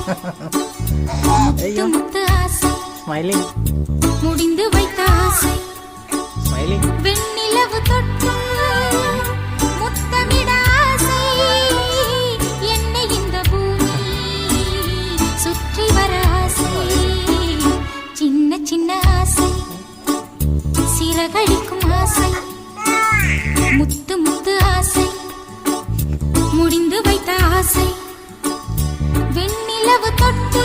முத்து முத்து ஆசை ஸ்மைலிங் முடிந்து வைத்த ஆசை ஸ்மைலிங் வெண்ணிலவு தொட்டு முத்தமிட ஆசை என்னை இந்த பூமி சுற்றி வர ஆசை சின்ன சின்ன ஆசை சிறகடிக்கும் ஆசை முத்து முத்து ஆசை முடிந்து வைத்த ஆசை வெண்ணிலவு தொட்டு